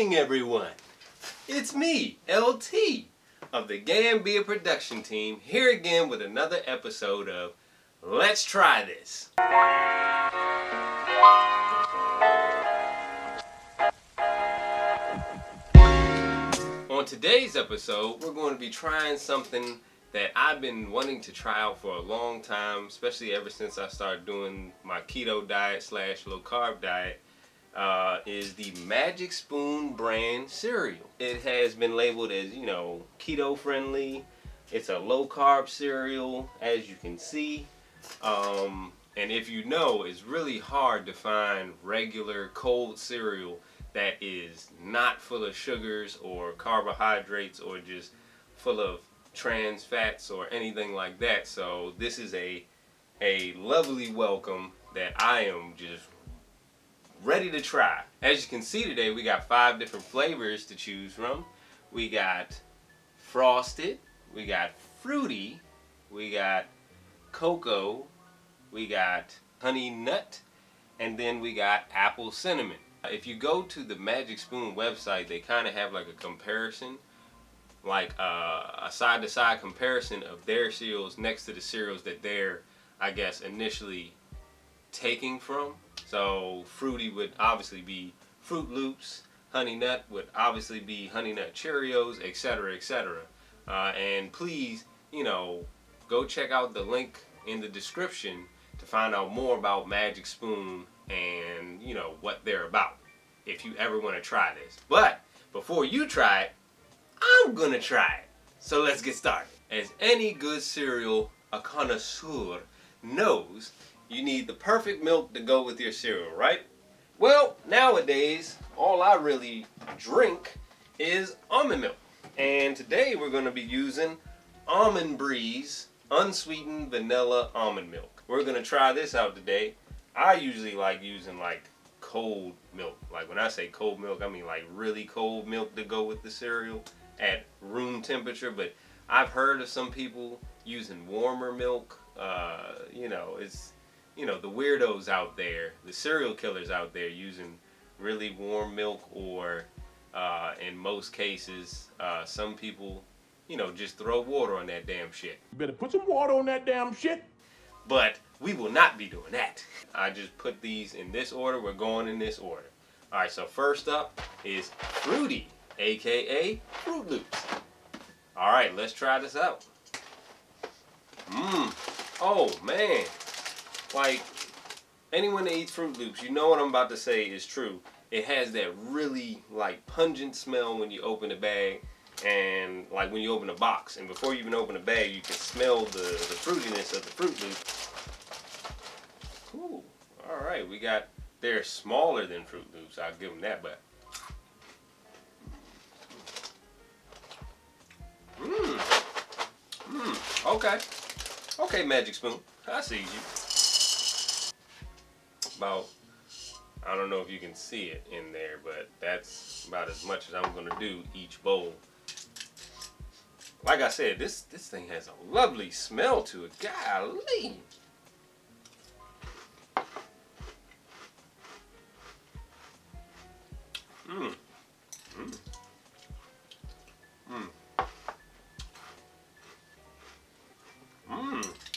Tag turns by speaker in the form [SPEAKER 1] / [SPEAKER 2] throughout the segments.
[SPEAKER 1] morning, everyone. It's me, LT, of the Gambia production team, here again with another episode of Let's Try This. On today's episode, we're going to be trying something that I've been wanting to try out for a long time, especially ever since I started doing my keto diet / low carb diet. Is the Magic Spoon brand cereal. It has been labeled as, keto friendly. It's a low carb cereal, as you can see. And if you know, it's really hard to find regular cold cereal that is not full of sugars or carbohydrates or just full of trans fats or anything like that. So this is a lovely welcome that I am just ready to try. As you can see today, we got 5 different flavors to choose from. We got frosted, we got fruity, we got cocoa, we got honey nut, and then we got apple cinnamon. If you go to the Magic Spoon website, they kind of have like a comparison, like a side-to-side comparison of their cereals next to the cereals that they're, I guess, initially taking from. So fruity would obviously be Fruit Loops, honey nut would obviously be Honey Nut Cheerios, etc., etc. And please, go check out the link in the description to find out more about Magic Spoon and, what they're about, if you ever want to try this. But before you try it, I'm gonna try it. So let's get started. As any good cereal a connoisseur knows, you need the perfect milk to go with your cereal, right? Well, nowadays, all I really drink is almond milk. And today we're going to be using Almond Breeze unsweetened vanilla almond milk. We're going to try this out today. I usually like using cold milk. Like when I say cold milk, I mean like really cold milk to go with the cereal at room temperature. But I've heard of some people using warmer milk. It's the weirdos out there, the serial killers out there using really warm milk, or in most cases, some people, just throw water on that damn shit.
[SPEAKER 2] You better put some water on that damn shit.
[SPEAKER 1] But we will not be doing that. I just put these in this order. We're going in this order. All right, so first up is Fruity, aka Fruit Loops. All right, let's try this out. Oh man. Like, anyone that eats Fruit Loops, you know what I'm about to say is true. It has that really, pungent smell when you open the bag, and, when you open the box. And before you even open the bag, you can smell the fruitiness of the Fruit Loops. Cool. Alright, they're smaller than Fruit Loops, I'll give them that, but... Okay. Okay, Magic Spoon. I see you. About, I don't know if you can see it in there, but that's about as much as I'm gonna do each bowl. Like I said, this thing has a lovely smell to it. Golly.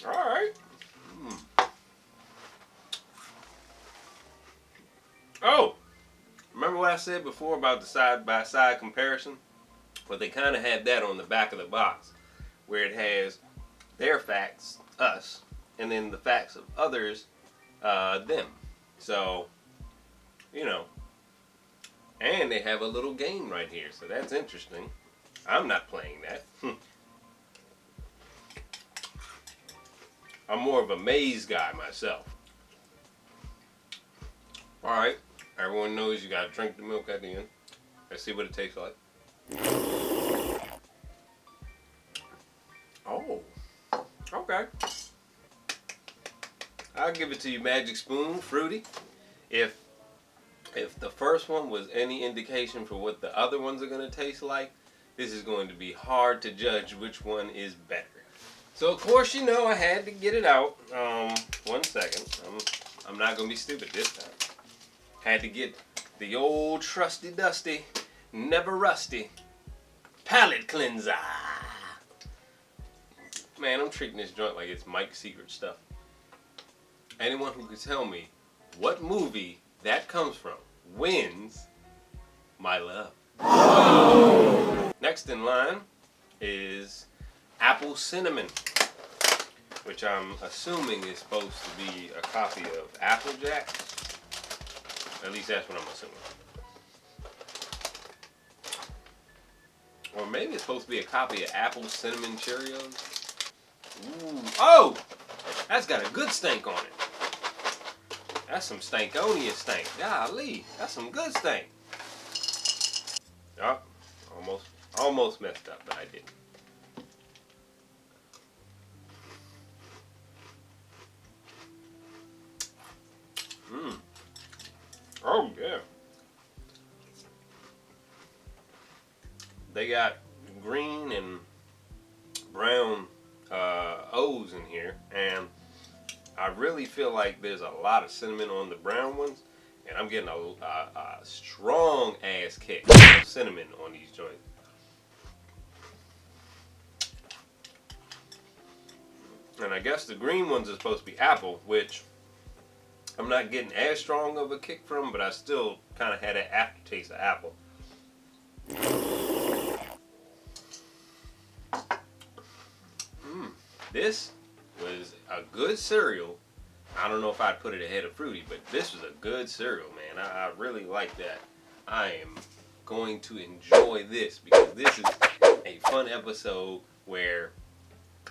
[SPEAKER 1] All right. Oh, remember what I said before about the side-by-side comparison? Well, they kind of had that on the back of the box, where it has their facts, us, and then the facts of others, them. So, and they have a little game right here, so that's interesting. I'm not playing that. I'm more of a maze guy myself. Alright, everyone knows you gotta drink the milk at the end. Let's see what it tastes like. Oh, okay. I'll give it to you, Magic Spoon, Fruity. If the first one was any indication for what the other ones are gonna taste like, this is going to be hard to judge which one is better. So of course, I had to get it out. 1 second. I'm not gonna be stupid this time. Had to get the old trusty dusty Never Rusty palate cleanser. Man, I'm treating this joint like it's Mike's secret stuff. Anyone who can tell me what movie that comes from wins my love. Next in line is apple cinnamon, which I'm assuming is supposed to be a copy of Applejack. At least that's what I'm assuming. Or maybe it's supposed to be a copy of Apple Cinnamon Cheerios. Ooh. Oh! That's got a good stank on it. That's some stankonia stank. Golly, that's some good stank. Oh, almost messed up, but I didn't. Oh yeah. They got green and brown O's in here, and I really feel like there's a lot of cinnamon on the brown ones, and I'm getting a strong ass kick of cinnamon on these joints. And I guess the green ones are supposed to be apple, which I'm not getting as strong of a kick from, but I still kind of had an aftertaste of apple. This was a good cereal. I don't know if I'd put it ahead of Fruity, but this was a good cereal, man. I really like that. I am going to enjoy this because this is a fun episode where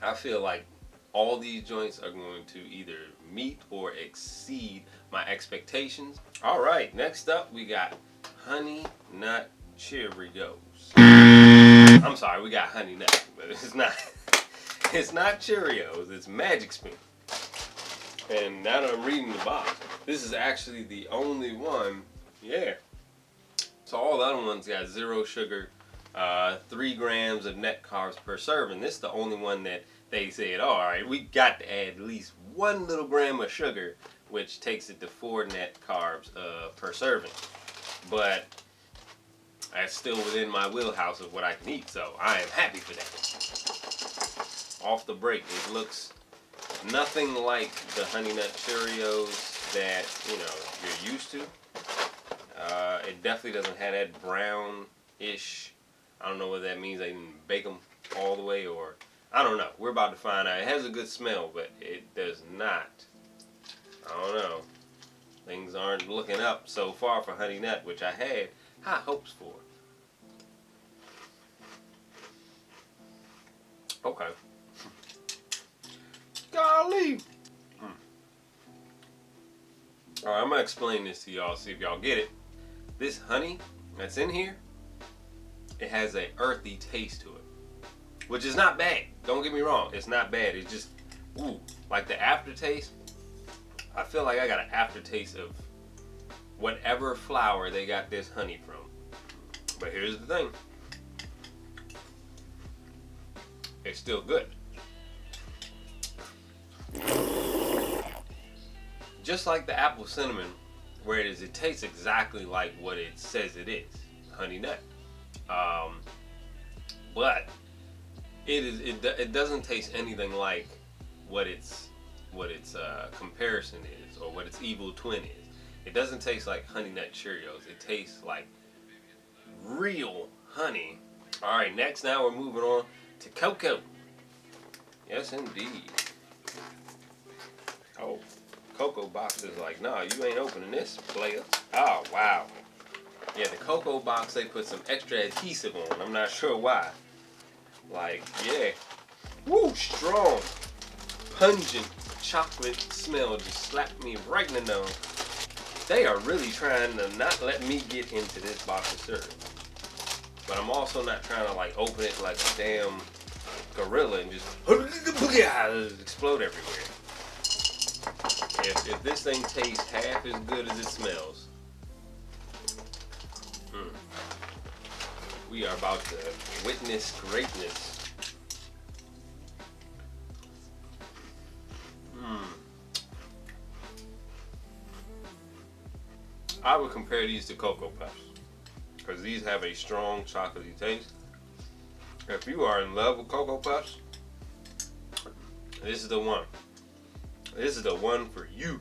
[SPEAKER 1] I feel like all these joints are going to either meet or exceed my expectations. All right, next up we got Honey Nut Cheerios. I'm sorry, we got Honey Nut, but it's not. It's not Cheerios, it's Magic Spoon. And now that I'm reading the box, this is actually the only one, yeah. So all the other ones got 0 sugar, 3 grams of net carbs per serving. This is the only one that they said, oh, all right, we got to add at least 1 little gram of sugar, which takes it to 4 net carbs per serving. But that's still within my wheelhouse of what I can eat, so I am happy for that. Off the break, it looks nothing like the Honey Nut Cheerios that, you know, you're used to. It definitely doesn't have that brown-ish, I don't know what that means, they didn't bake them all the way, or I don't know. We're about to find out. It has a good smell, but it does not. I don't know. Things aren't looking up so far for Honey Nut, which I had high hopes for. Okay. Golly! Alright, I'm going to explain this to y'all, see if y'all get it. This honey that's in here, it has an earthy taste to it. Which is not bad. Don't get me wrong. It's not bad. It's just, ooh, like the aftertaste. I feel like I got an aftertaste of whatever flour they got this honey from. But here's the thing. It's still good. Just like the apple cinnamon, where it tastes exactly like what it says it is, Honey Nut. But it doesn't taste anything like what its comparison is, or what its evil twin is. It doesn't taste like Honey Nut Cheerios. It tastes like real honey. All right, next now we're moving on to cocoa. Yes, indeed. Oh, cocoa box is like, nah, you ain't opening this, player. Oh, wow. Yeah, the cocoa box, they put some extra adhesive on. I'm not sure why. Like, yeah. Woo, strong, pungent chocolate smell just slapped me right in the nose. They are really trying to not let me get into this box of cereal. But I'm also not trying to like open it like a damn gorilla and just explode everywhere. If this thing tastes half as good as it smells, we are about to witness greatness. I would compare these to Cocoa Puffs, because because these have a strong chocolatey taste. If you are in love with Cocoa Puffs, this is the one. This is the one for you.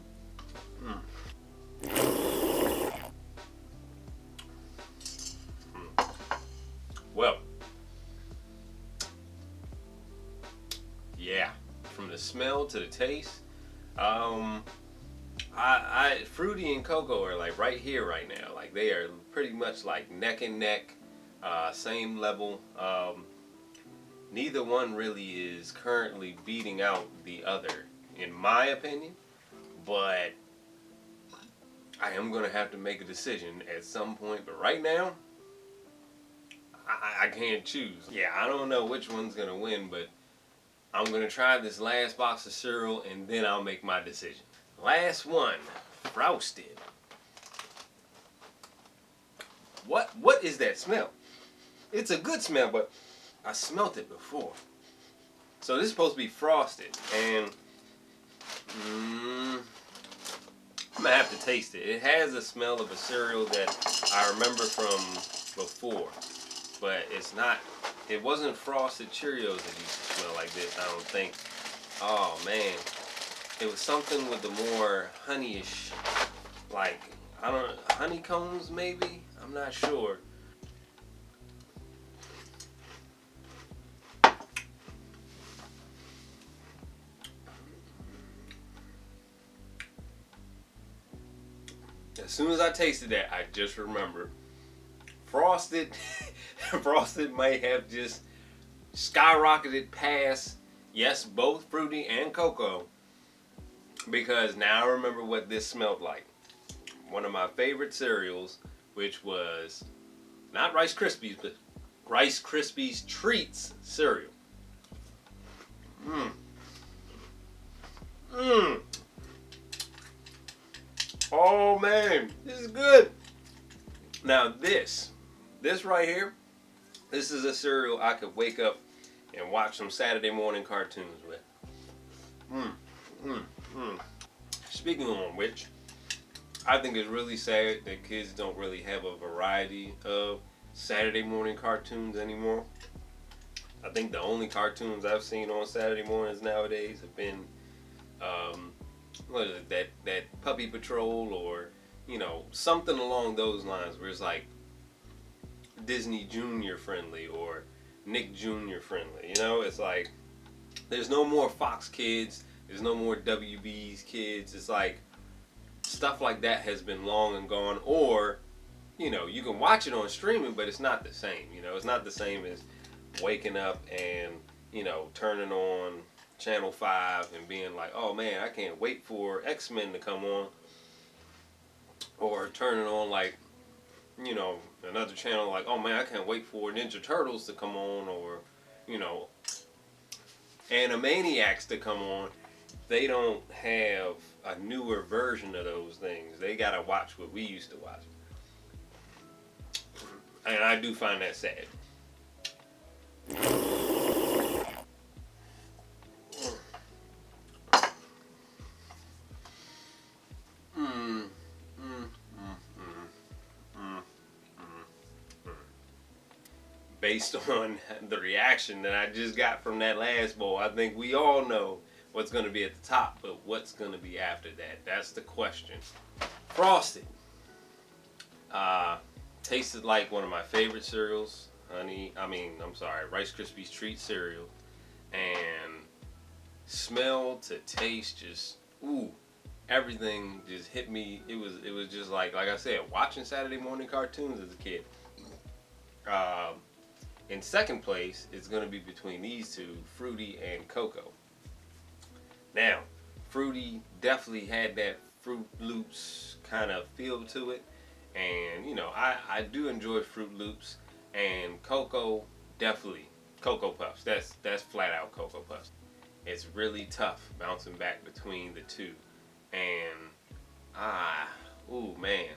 [SPEAKER 1] Well, yeah, from the smell to the taste, Fruity and Cocoa are like right here right now. Like they are pretty much like neck and neck, same level. Neither one really is currently beating out the other, in my opinion. But I am gonna have to make a decision at some point. But right now, I can't choose. Yeah, I don't know which one's gonna win, but I'm gonna try this last box of cereal and then I'll make my decision. Last one, Frosted. What is that smell? It's a good smell, but I smelt it before. So this is supposed to be Frosted, and I'm gonna have to taste it. It has a smell of a cereal that I remember from before, but it's not. It wasn't Frosted Cheerios that used to smell like this, I don't think. Oh man, it was something with the more honeyish, like I don't know, honeycombs maybe. I'm not sure. As soon as I tasted that, I just remembered. Frosted, Frosted might have just skyrocketed past, yes, both Fruity and Cocoa, because now I remember what this smelled like. One of my favorite cereals, which was not Rice Krispies, but Rice Krispies Treats cereal. Oh man, this is good. Now this right here, this is a cereal I could wake up and watch some Saturday morning cartoons with. Speaking on which, I think it's really sad that kids don't really have a variety of Saturday morning cartoons anymore. I think the only cartoons I've seen on Saturday mornings nowadays have been what is it, that Puppy Patrol, or something along those lines, where it's like Disney Junior friendly or Nick Jr. friendly. It's like there's no more Fox Kids, there's no more WB's Kids. It's like stuff like that has been long and gone, or you can watch it on streaming, but it's not the same. It's not the same as waking up and turning on Channel 5 and being like, oh man, I can't wait for X-Men to come on, or turning on like another channel like, oh man, I can't wait for Ninja Turtles to come on, or Animaniacs to come on. They don't have a newer version of those things. They gotta watch what we used to watch, and I do find that sad. Based on the reaction that I just got from that last bowl, I think we all know what's going to be at the top, but what's going to be after that? That's the question. Frosted. Tasted like one of my favorite cereals. Rice Krispies Treat cereal. And smell to taste, just, everything just hit me. It was just like I said, watching Saturday morning cartoons as a kid. In second place, it's going to be between these two, Fruity and Cocoa. Now, Fruity definitely had that Fruit Loops kind of feel to it. And, I do enjoy Fruit Loops. And Cocoa, definitely. Cocoa Puffs. That's flat out Cocoa Puffs. It's really tough bouncing back between the two. And, man.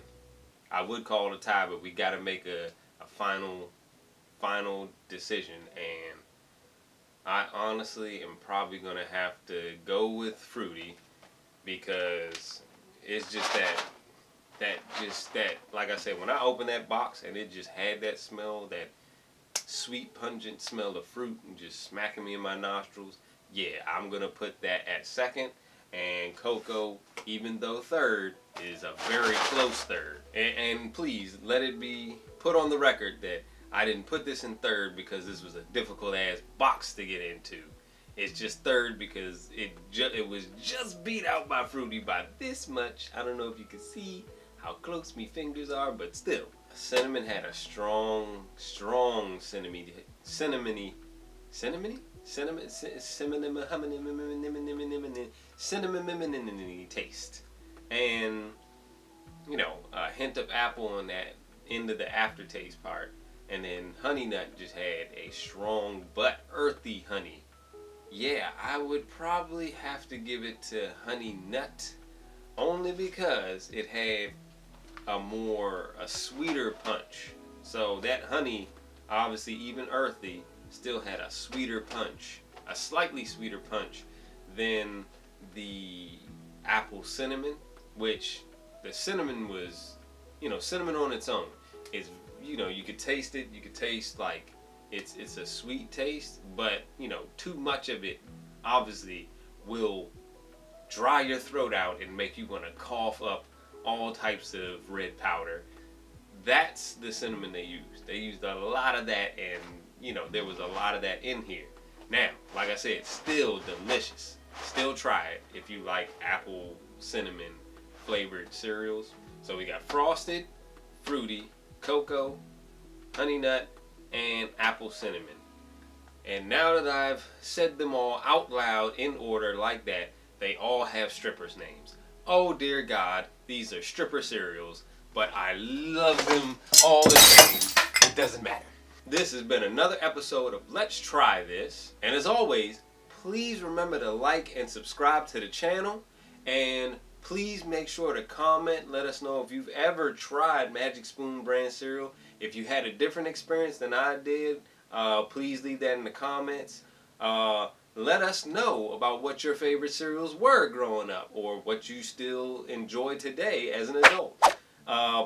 [SPEAKER 1] I would call it a tie, but we got to make a final decision, and I honestly am probably gonna have to go with Fruity, because it's just that like I said, when I opened that box and it just had that smell, that sweet, pungent smell of fruit and just smacking me in my nostrils, yeah, I'm going to put that at second. And cocoa, even though third, is a very close third. And please, let it be put on the record that I didn't put this in third because this was a difficult-ass box to get into. It's just third because it was just beat out by Fruity by this much. I don't know if you can see how close my fingers are, but still. Cinnamon had a strong cinnamony taste, and a hint of apple on that end of the aftertaste part, and then honey nut just had a strong but earthy honey. Yeah, I would probably have to give it to honey nut, only because it had a sweeter punch. So that honey, obviously even earthy, still had a sweeter punch, a slightly sweeter punch than the apple cinnamon, which the cinnamon was, cinnamon on its own is, you could taste it. You could taste like it's a sweet taste, but too much of it obviously will dry your throat out and make you want to cough up all types of red powder. That's the cinnamon they used. They used a lot of that, and there was a lot of that in here. Now, like I said, still delicious. Still try it if you like apple cinnamon flavored cereals. So we got frosted, fruity, cocoa, honey nut, and apple cinnamon. And now that I've said them all out loud in order like that, they all have strippers' names. Oh dear God, these are stripper cereals, but I love them all the same. It doesn't matter. This has been another episode of Let's Try This. And as always, please remember to like and subscribe to the channel. And please make sure to comment. Let us know if you've ever tried Magic Spoon brand cereal. If you had a different experience than I did, please leave that in the comments. Let us know about what your favorite cereals were growing up, or what you still enjoy today as an adult.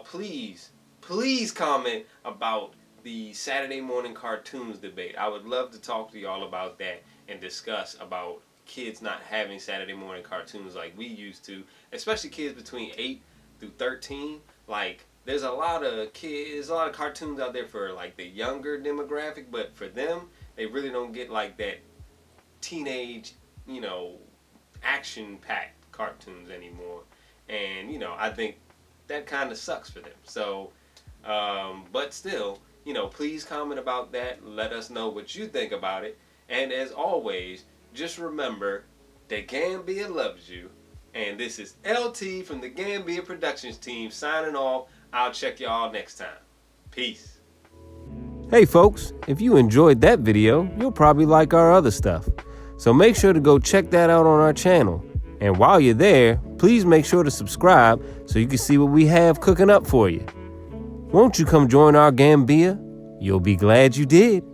[SPEAKER 1] Please comment about the Saturday morning cartoons debate. I would love to talk to y'all about that and discuss about kids not having Saturday morning cartoons like we used to, especially kids between 8 through 13. Like, there's a lot of cartoons out there for like the younger demographic, but for them, they really don't get like that teenage, action-packed cartoons anymore. And, I think that kind of sucks for them. So, but still, please comment about that. Let us know what you think about it. And as always, just remember that Gambia loves you. And this is LT from the Gambia Productions team signing off. I'll check y'all next time. Peace. Hey folks, if you enjoyed that video, you'll probably like our other stuff. So make sure to go check that out on our channel. And while you're there, please make sure to subscribe so you can see what we have cooking up for you. Won't you come join our Gambia? You'll be glad you did.